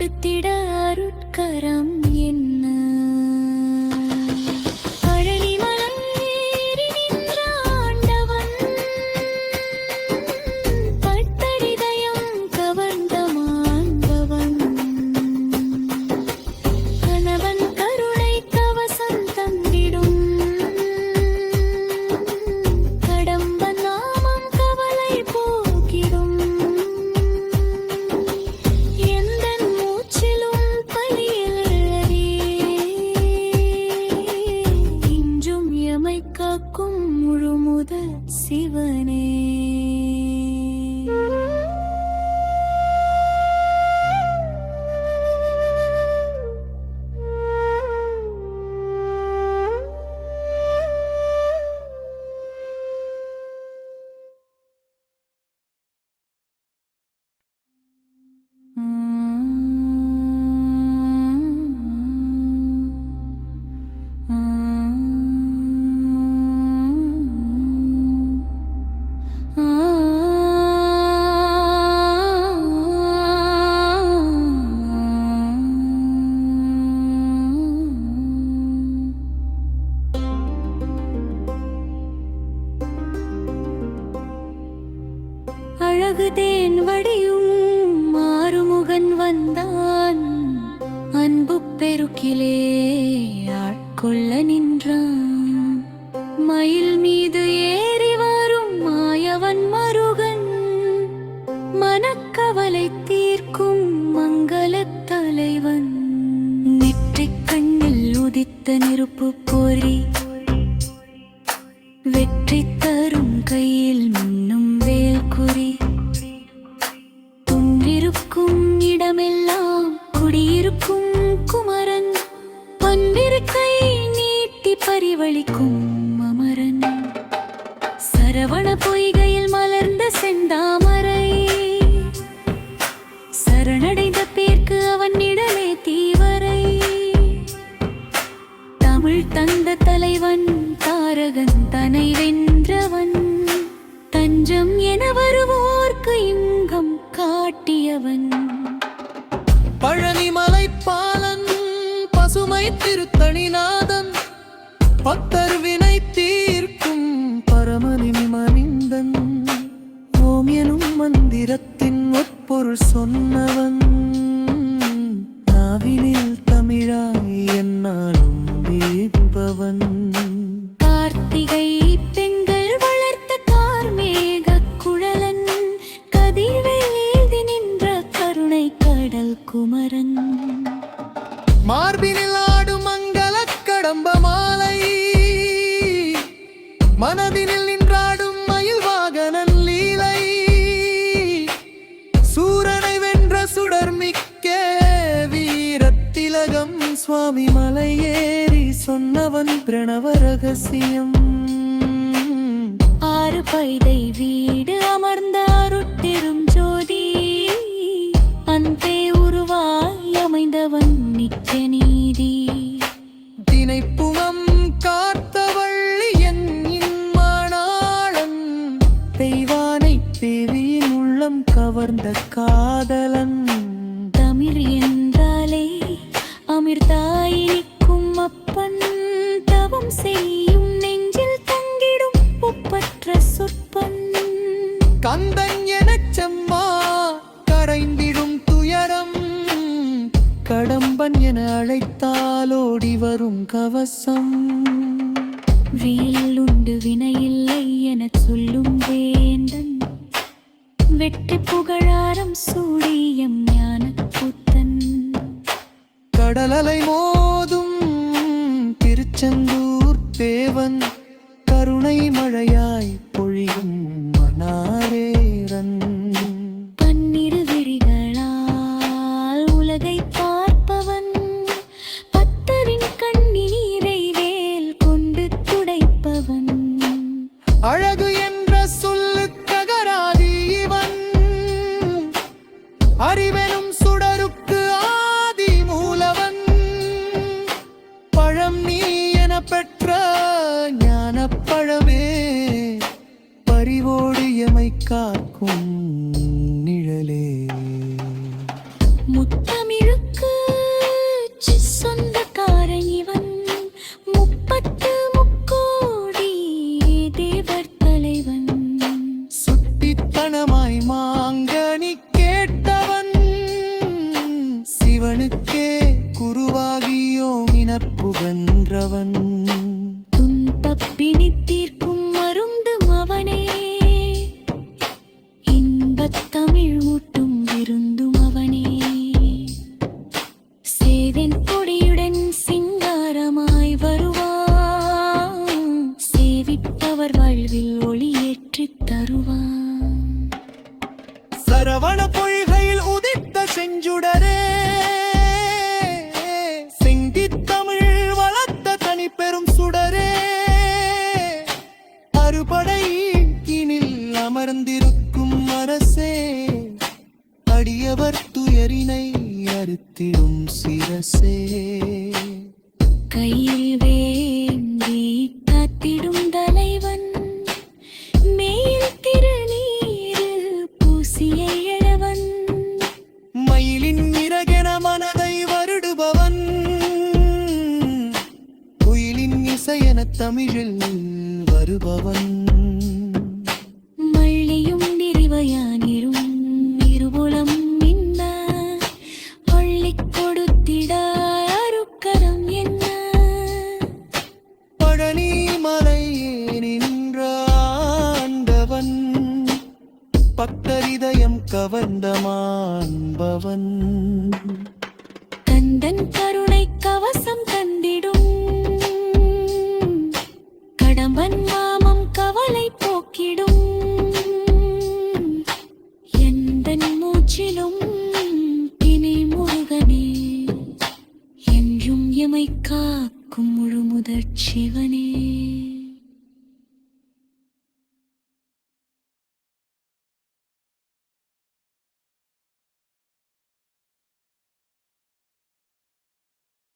கொடுத்திட அருட்கரம் என்ன காக்கும் முழுமுதல் சிவனே. அழகுதேன் வடியும் மாறுமுகன் வந்தான், அன்பு பெருக்கிலே ஆட்கொள்ள நின்றான். மயில் மீது ஏறி வரும் மாயவன் மருகன், மனக்கவலை தீர்க்கும் மங்களத் தலைவன். நெற்றிக் கண்ணில் உதித்த நெருப்பு பொறி, வெற்றி தரும் கையில் மின்னும் வேல்குறி. துன்றிருக்கும் இடமெல்லாம் குடியிருக்கும் குமரன், பன்னிருக்கை நீட்டி பரிவளிக்கும் அமரன். சரவண பொய்கையில் மலர்ந்த செந்தாமரை, சரணடைந்த பேர்க்கு அவன் நிழலே தீவரை. தமிழ் தந்த தலைவன் தாரகன் தனை வென்றவன், தஞ்சம் என வருவோர்க்கு இங்கம் காட்டியவன். பழனிமலை பாலன் பசுமை திருத்தணிநாதன், பக்தர் வினை தீர்க்கும் பரமனின் மனிதன். ஓம் எனும் மந்திரத்தின் உட்பொருள் சொன்னவன், நாவினில் தமிழாய் என்னாலும் வீழ்பவன். கார்த்திகை பெண்கள் வளர்த்த கார்மேக குழலன், கதிர்வேதி நின்ற கருணை கடல் குமரன். மார்பினில் ஆடும் மங்கள கடம்ப மாலை, மனதினில் நின்றாடும் மயில் வாகனன் லீலை. சூரனை வென்ற சுடர்மிக்க வீரத்திலகம், சுவாமி மலை ஏறி சொன்னவன் பிரணவ ரகசியம். ஆறு பைதை வீடு அமர்ந்த அருட்பெரும் ஜோதி, அன்பே உருவாய் அமைந்தவன் நித்திய நீதி. தினைப்புமம் காத்தவள் என் இன்மானாளன், தெய்வானை தேவியின் உள்ளம் கவர்ந்த காதலன். தமிழ் என்றாலே அமிர்தாய் நிற்கும் அப்பன், தவம் செய்யும் நெஞ்சில் தங்கிடும் ஒப்பற்ற சொற்பன். கந்தன் எனச் செம்மா கரைந்திடும் துயரம், கடம்பன் என அழைத்தாலோடி வரும் கவசம். வேலுண்டு வினையில்லை எனச் சொல்லும் வேந்தன், வெற்றி புகழாரம் சூடியம் ஞான புத்தன். கடலலை மோதும் திருச்செந்தூர் தேவன், கருணை மழையாய் பொழியும் மனாரேரன். பன்னிரு விழிகளால் உலகை பார்ப்பவன், பத்தரின் கண்ணீரை வேல் கொண்டு துடைப்பவன். அழகு என்ற சொல்லுக்ககராதி இவன், அறிவெனும் சுடருக்கு ஆதி மூலவன். பழம் நீ என பெற்ற ஞானப் பழமே, பரிவோடு எமை காக்கும் நிழலே. முத்தமிழ் படையினில் அமர்ந்திருக்கும் அரசே, அடியவர் துயரினை அறுத்திடும் சிரசே. கையில் வேண்டி காத்திடும் தலைவன், மேல் திருநீரு பூசிய இளவன், மயிலின் இறகென மனதை வருடுபவன், குயிலின் இசையென தமிழில் வருபவன். மள்ளியும் நிறைவையானிரும் இருபுலம் மின்ன, அள்ளிக் கொடுத்திட அருக்கரம் என்ன. பழனி மலையே நின்ற ஆண்டவன், பக்தரிதயம் கவர்ந்த மாண்பவன்.